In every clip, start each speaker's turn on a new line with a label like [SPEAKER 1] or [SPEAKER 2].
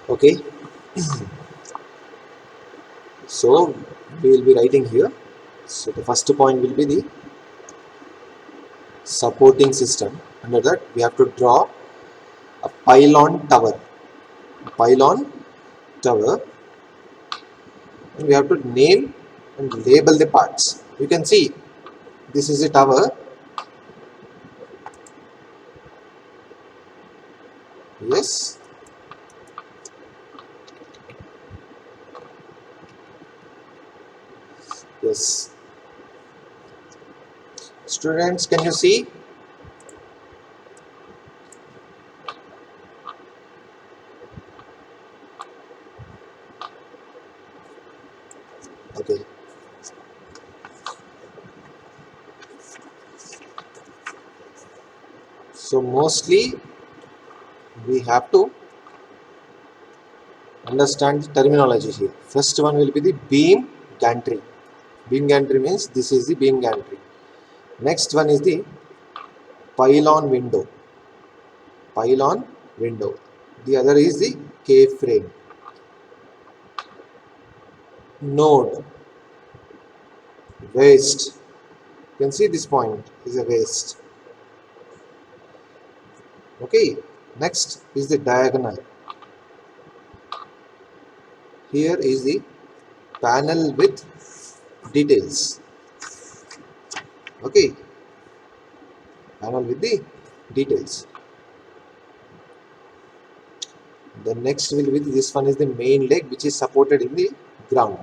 [SPEAKER 1] Okay, so we will be writing here. So the first point will be the supporting system. Under that, we have to draw a pylon tower. Pylon tower, and we have to name and label the parts. You can see this is a tower. Yes, yes. Students, can you see? Okay. So mostly we have to understand the terminology here. First one will be the beam gantry. Beam gantry means this is the beam gantry. Next one is the pylon window. Pylon window. The other is the K-frame. Node. Waist. You can see this point is a waist. Okay. Next is the diagonal. Here is the panel with details. Okay. Panel with the details. The next will be this one is the main leg which is supported in the ground.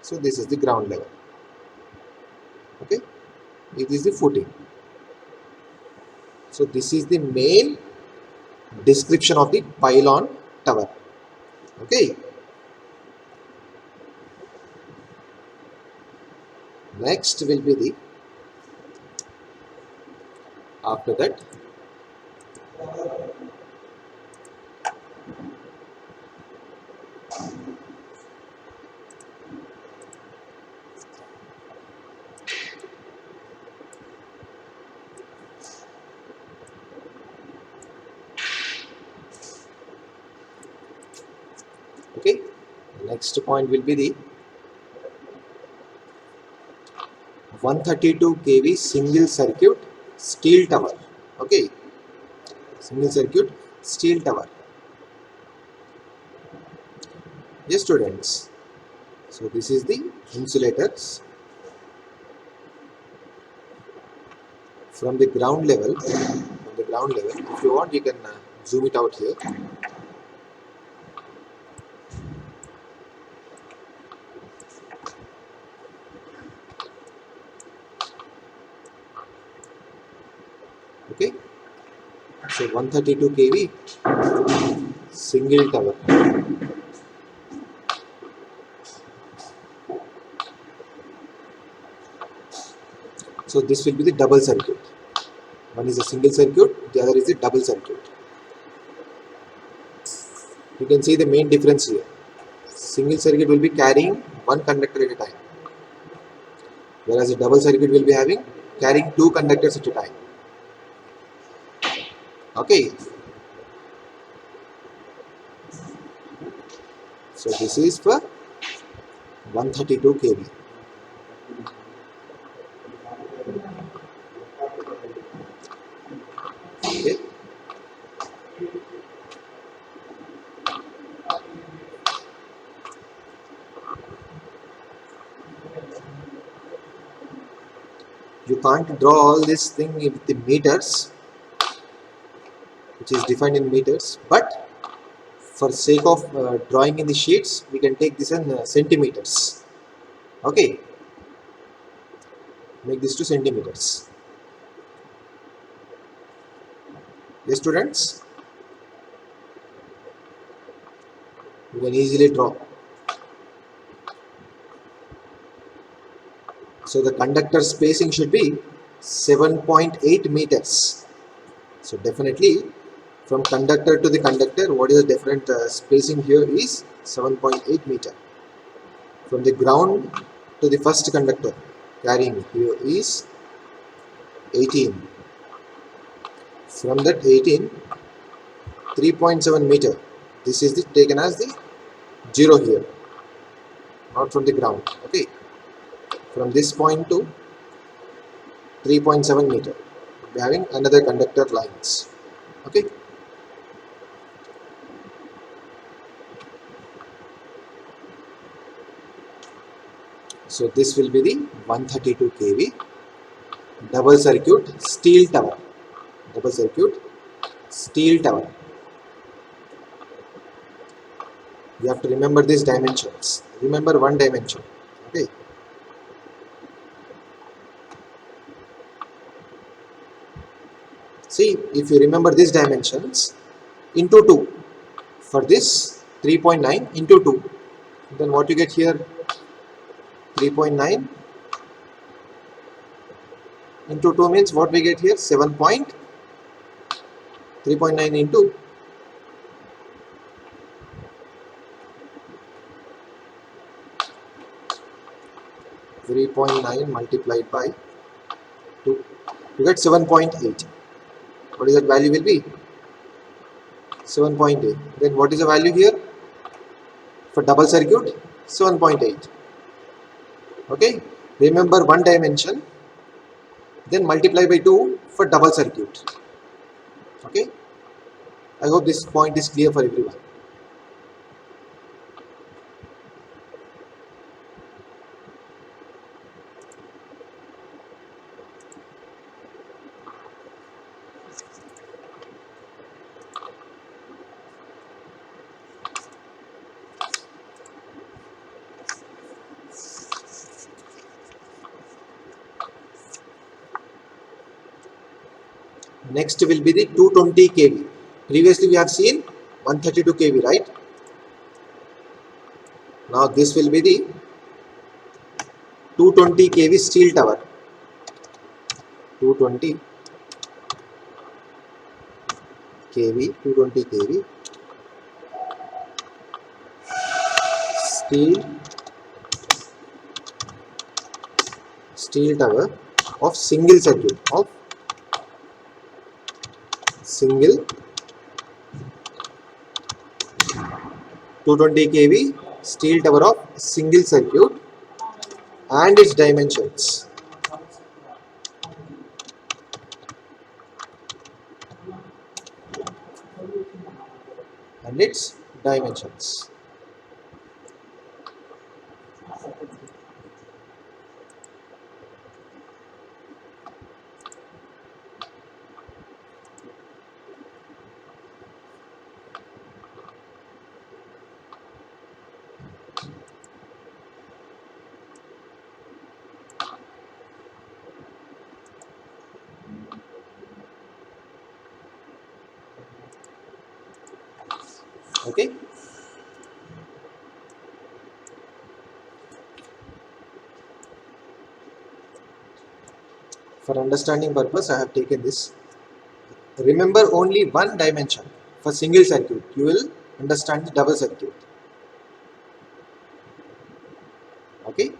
[SPEAKER 1] So this is the ground level. Okay. It is the footing. So this is the main description of the pylon tower. Okay. Next will be the after that okay. Next point will be the 132 kV single circuit steel tower. Okay. Single circuit steel tower. Yes, students. So this is the insulators from the ground level. From the ground level, if you want, you can zoom it out here. Okay. So 132 kV single tower. So this will be the double circuit. One is a single circuit, the other is a double circuit. You can see the main difference here. Single circuit will be carrying one conductor at a time, whereas a double circuit will be having carrying two conductors at a time. Okay. So this is for 132 kV. Okay. You can't draw all this thing with the meters, which is defined in meters, but for sake of drawing in the sheets, we can take this in centimeters. Okay. Make this to centimeters. Yes, students, you can easily draw. So the conductor spacing should be 7.8 meters. So definitely from conductor to the conductor, what is the different spacing here is 7.8 meter. From the ground to the first conductor carrying here is 18. From that 18, 3.7 meter. This is the taken as the 0 here, not from the ground. Okay, from this point to 3.7 meter, we are having another conductor lines. Okay, so this will be the 132 kV double circuit steel tower. Double circuit steel tower. You have to remember these dimensions. Remember one dimension. Okay. See, if you remember these dimensions into 2 for this 3.9 into 2, then what you get here? 3.9 into 2 means what we get here? 7.3.9 into 3.9 multiplied by 2. You get 7.8. What is that value will be? 7.8. Then what is the value here? For double circuit, 7.8. Okay. Remember one dimension, then multiply by 2 for double circuit. Okay. I hope this point is clear for everyone. Next will be the 220 kV. Previously we have seen 132 kV, right? Now this will be the 220 kV steel tower. 220 kV, 220 kV steel tower of single circuit, of single 220 kV steel tower of single circuit and its dimensions. And its dimensions. Okay. For understanding purpose, I have taken this. Remember only one dimension. For single circuit, you will understand the double circuit. Okay.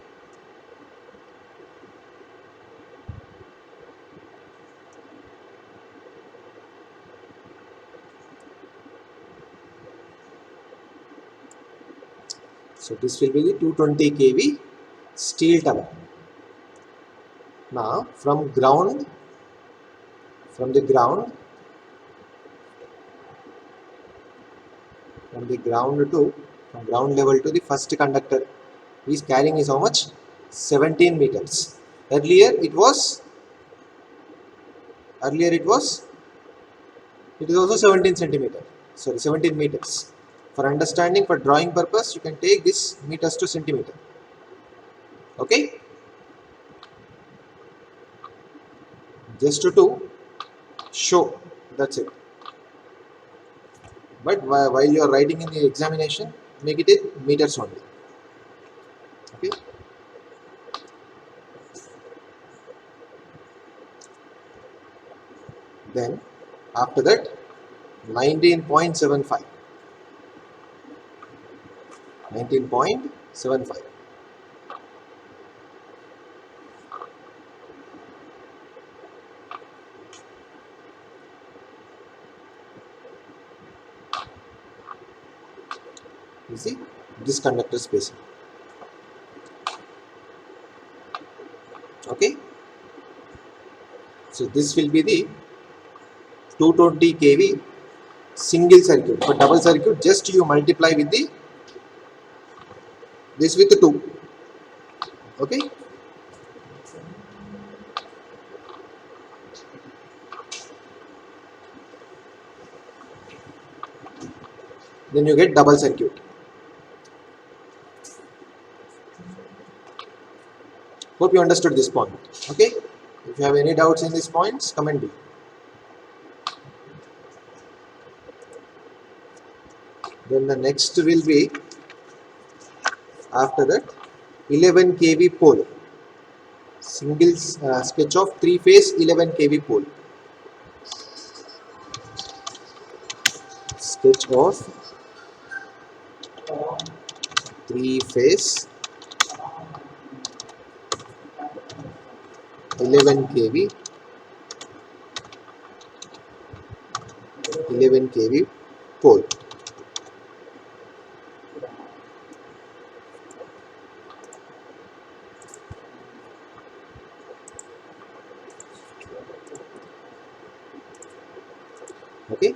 [SPEAKER 1] So this will be the 220 kV steel tower. Now from the ground from ground level to the first conductor is carrying is how much? 17 meters. Earlier it is also 17 centimeter. Sorry, 17 meters. For understanding, for drawing purpose, you can take this meters to centimeter. Okay. Just to show, that's it. But while you are writing in the examination, make it in meters only. Okay. Then after that 19.75. is the this conductor spacing. Okay, so this will be the 220 kV single circuit. For double circuit, just you multiply with the this with the 2. Okay, then you get double circuit. Hope you understood this point. Okay, if you have any doubts in these points, comment below. Then the next will be after that 11 kV pole. Single sketch of 3-phase 11 kV pole. Sketch of 3-phase 11 kV 11 kV pole. Okay,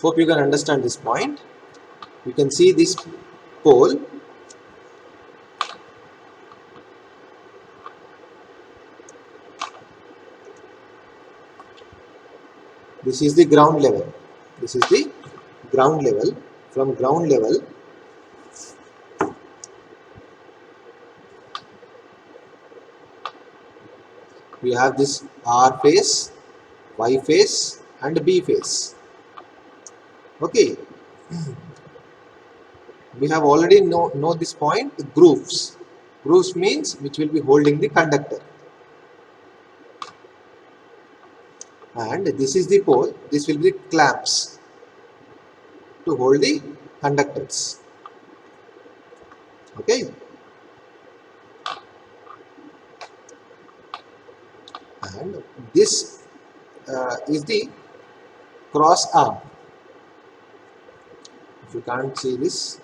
[SPEAKER 1] hope you can understand this point. You can see this pole. This is the ground level. This is the ground level. From ground level, we have this R phase, Y phase and B phase. Okay, we have already know this point. Grooves. Grooves means which will be holding the conductor. And this is the pole. This will be clamps to hold the conductors. Okay, and this is the cross arm. If you can't see this,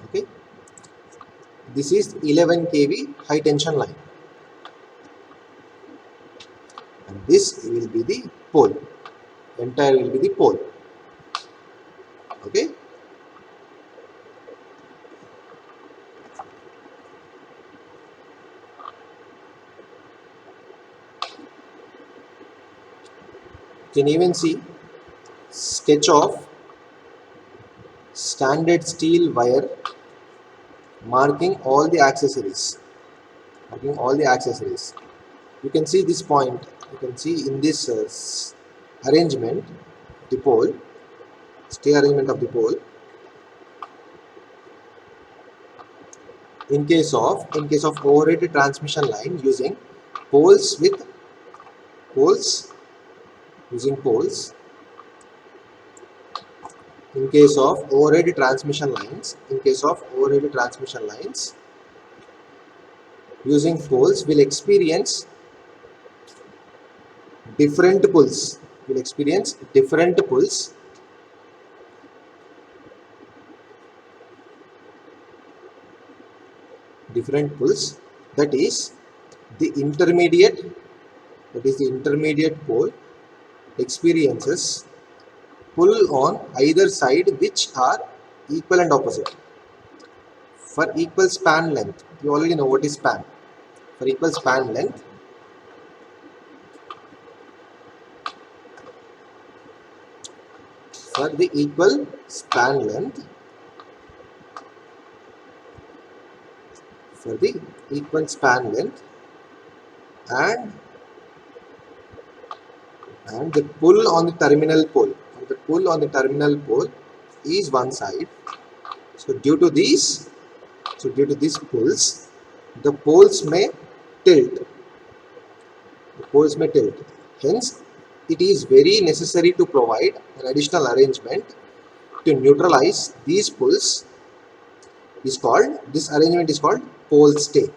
[SPEAKER 1] okay, this is 11 kV high tension line, and this will be the pole. Entire will be the pole. Okay, you can even see sketch of standard steel wire marking all the accessories. You can see this point. You can see in this arrangement, the pole, stay arrangement of the pole. In case of overhead transmission line, using poles using poles. In case of overhead transmission lines, using poles will experience different pulls. That is the intermediate pole experiences pull on either side which are equal and opposite. For equal span length, you already know what is span. For equal span length, for the equal span length, and the pull on the terminal pole. And the pull on the terminal pole is one side. So due to these pulls, the poles may tilt. The poles may tilt. Hence, it is very necessary to provide an additional arrangement to neutralize these pulls. This arrangement is called pole stay.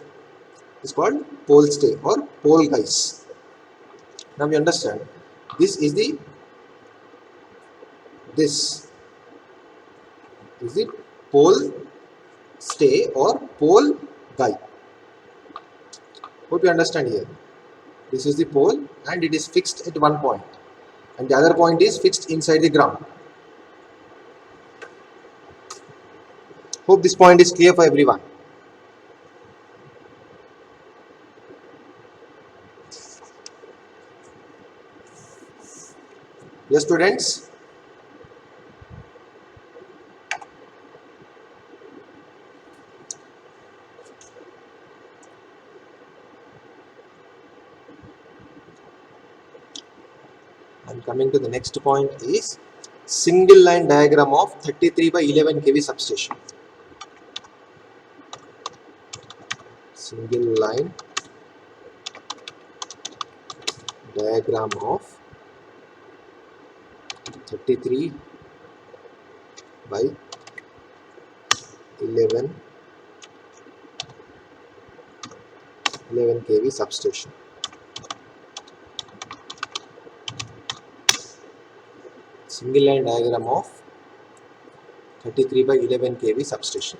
[SPEAKER 1] It's called pole stay or pole guys. Now you understand. This is the pole stay or pole guy. Hope you understand here. This is the pole and it is fixed at one point, and the other point is fixed inside the ground. Hope this point is clear for everyone. Yes, students? And coming to the next point is single line diagram of 33 by 11 kV substation. Single line diagram of 33 by 11 kV substation. Single line diagram of 33 by 11 kV substation.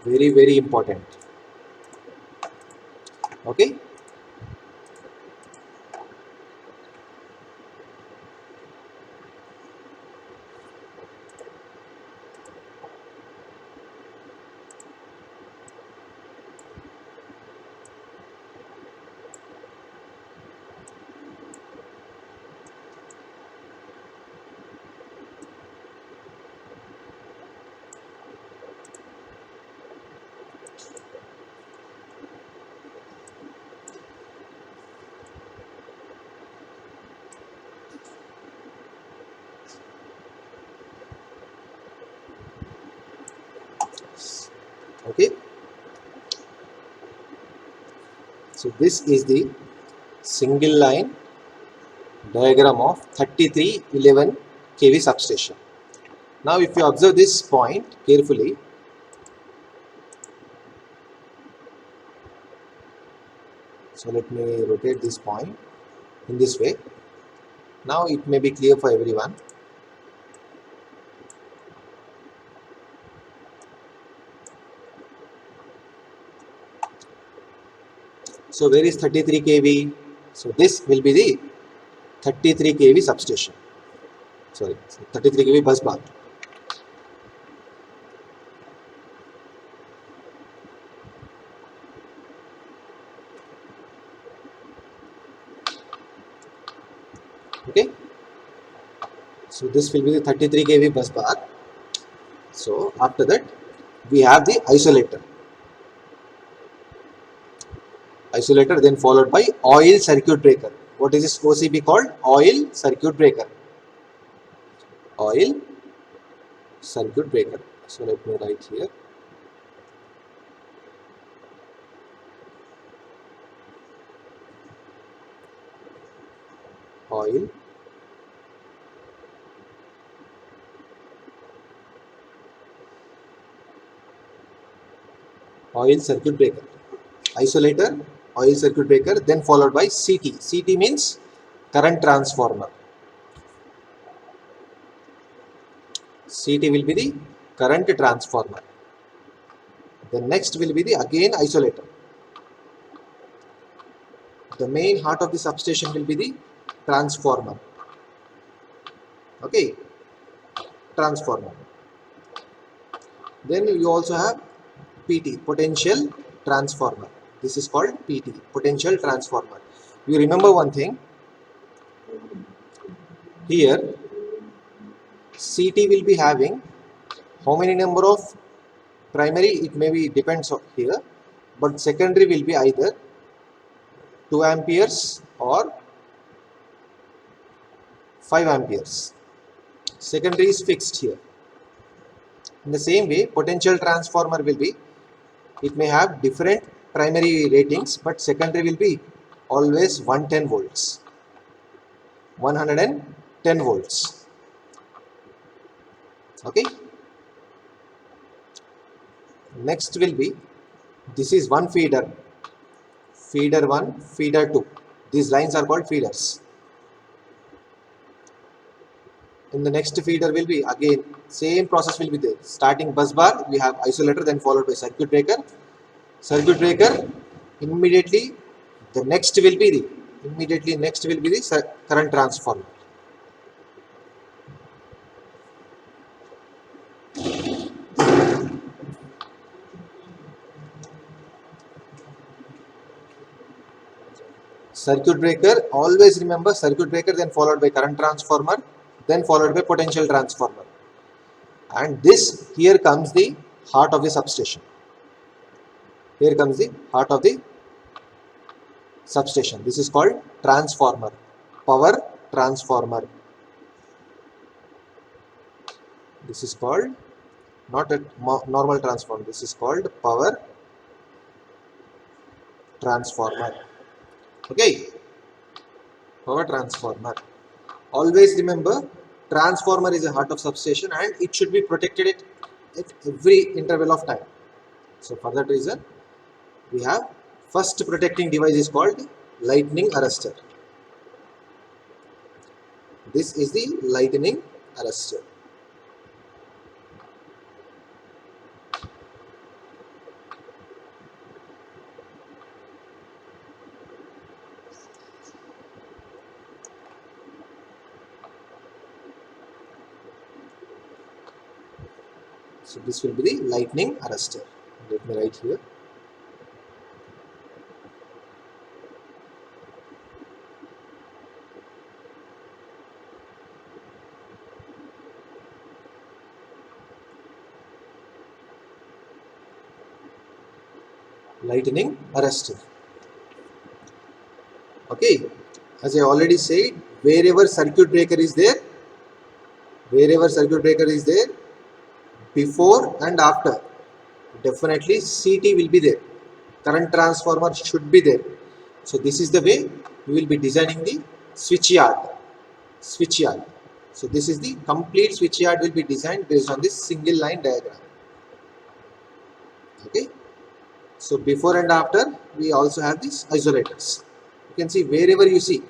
[SPEAKER 1] Very, very important. Okay. Okay, so this is the single line diagram of 3311 kV substation. Now if you observe this point carefully, so let me rotate this point in this way. Now it may be clear for everyone. So where is 33 kV? So this will be the 33 kV substation. Sorry, 33 kV bus bar. Okay. So this will be the 33 kV bus bar. So after that we have the isolator. Isolator then followed by oil circuit breaker. What is this OCB called? Oil circuit breaker. Oil circuit breaker. So let me write here. Oil circuit breaker. Isolator, oil circuit breaker, then followed by CT. CT means current transformer. CT will be the current transformer. The next will be the again isolator. The main heart of the substation will be the transformer. Okay, transformer. Then you also have PT, potential transformer. This is called PT, potential transformer. You remember one thing, here CT will be having How many number of primary, it may be depends on here, but secondary will be either 2 amperes or 5 amperes. Secondary is fixed here. In the same way, potential transformer will be, it may have different primary ratings, but secondary will be always 110 volts. 110 volts. Okay. Next will be, this is one feeder. Feeder 1, feeder 2. These lines are called feeders. In the next feeder will be again same process will be there. Starting bus bar, we have isolator, then followed by circuit breaker. Circuit breaker, immediately the next will be the current transformer. Circuit breaker, always remember circuit breaker, then followed by current transformer, then followed by potential transformer. And this, here comes the heart of the substation. Here comes the heart of the substation. This is called transformer, power transformer. This is called not a normal transformer. This is called power transformer. Okay, power transformer. Always remember, transformer is a heart of substation and it should be protected at every interval of time. So for that reason, we have first protecting device is called lightning arrestor. This is the lightning arrestor. So this will be the lightning arrestor. Let me write here. Lightning arrestor. Okay, as I already said, wherever circuit breaker is there, before and after, definitely CT will be there. Current transformer should be there. So this is the way we will be designing the switch yard. So this is the complete switch yard will be designed based on this single line diagram. Okay. So before and after, we also have these isolators. You can see wherever you see,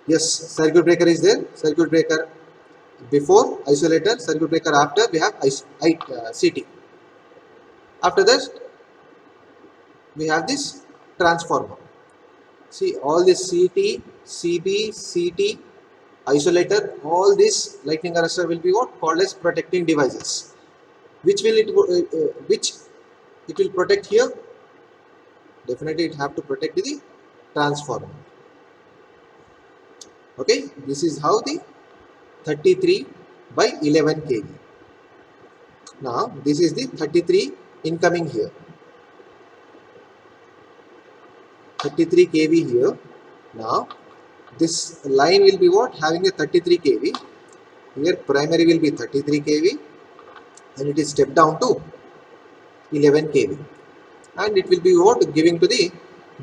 [SPEAKER 1] yes, circuit breaker is there. Circuit breaker before, isolator. Circuit breaker after, we have CT. After that, we have this transformer. See, all this CT, CB, CT, isolator, all this lightning arrestor will be what called as protecting devices. Which will it will protect here? Definitely it have to protect the transformer. Okay, this is how the 33 by 11 kV. Now this is the 33 incoming here. 33 kV here. Now this line will be what? Having a 33 kV. Here primary will be 33 kV and it is stepped down to 11 kV. And it will be what? Giving to the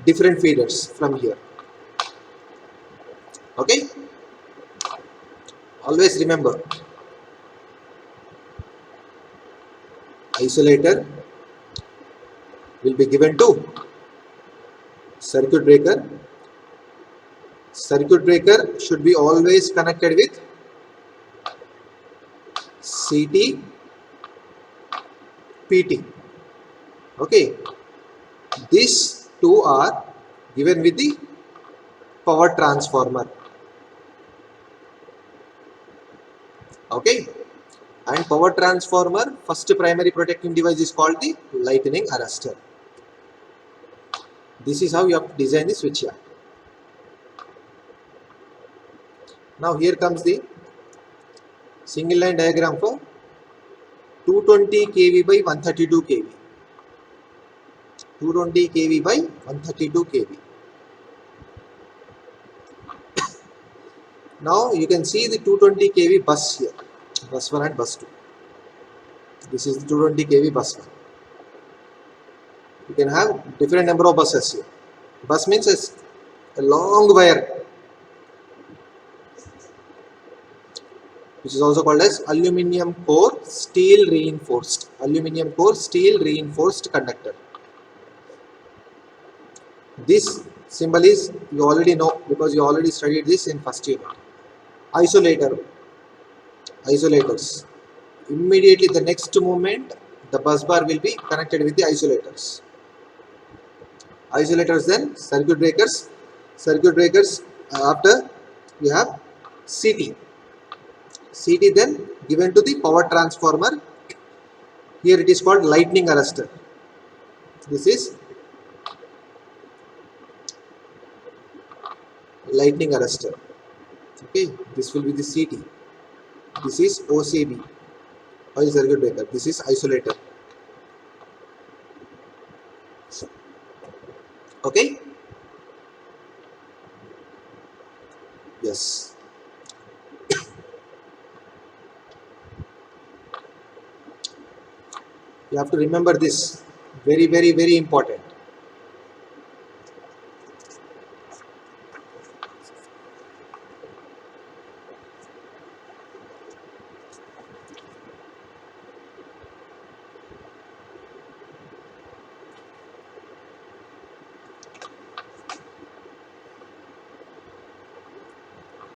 [SPEAKER 1] different feeders from here. Okay. Always remember, isolator will be given to circuit breaker. Circuit breaker should be always connected with CT, PT. Okay. These two are given with the power transformer. Okay. And power transformer, first primary protecting device is called the lightning arrestor. This is how you have to design the switch yard. Now here comes the single line diagram for 2 220 kV by 132 kV. 220 kV by 132 kV. Now you can see the 220 kV bus here, bus 1 and bus 2. This is the 220 kV bus 1. You can have different number of buses here. Bus means a long wire, which is also called as aluminum core steel reinforced. Aluminum core steel reinforced conductor. This symbol is, you already know because you already studied this in first unit. Isolator. Isolators. Immediately the next moment the bus bar will be connected with the isolators. Isolators, then circuit breakers. Circuit breakers, after you have CT. CT then given to the power transformer. Here it is called lightning arrestor. This is lightning arrestor. Okay, this will be the CT. This is OCB, oil circuit breaker. This is isolator. Okay. Yes. You have to remember this. Very, very, very important.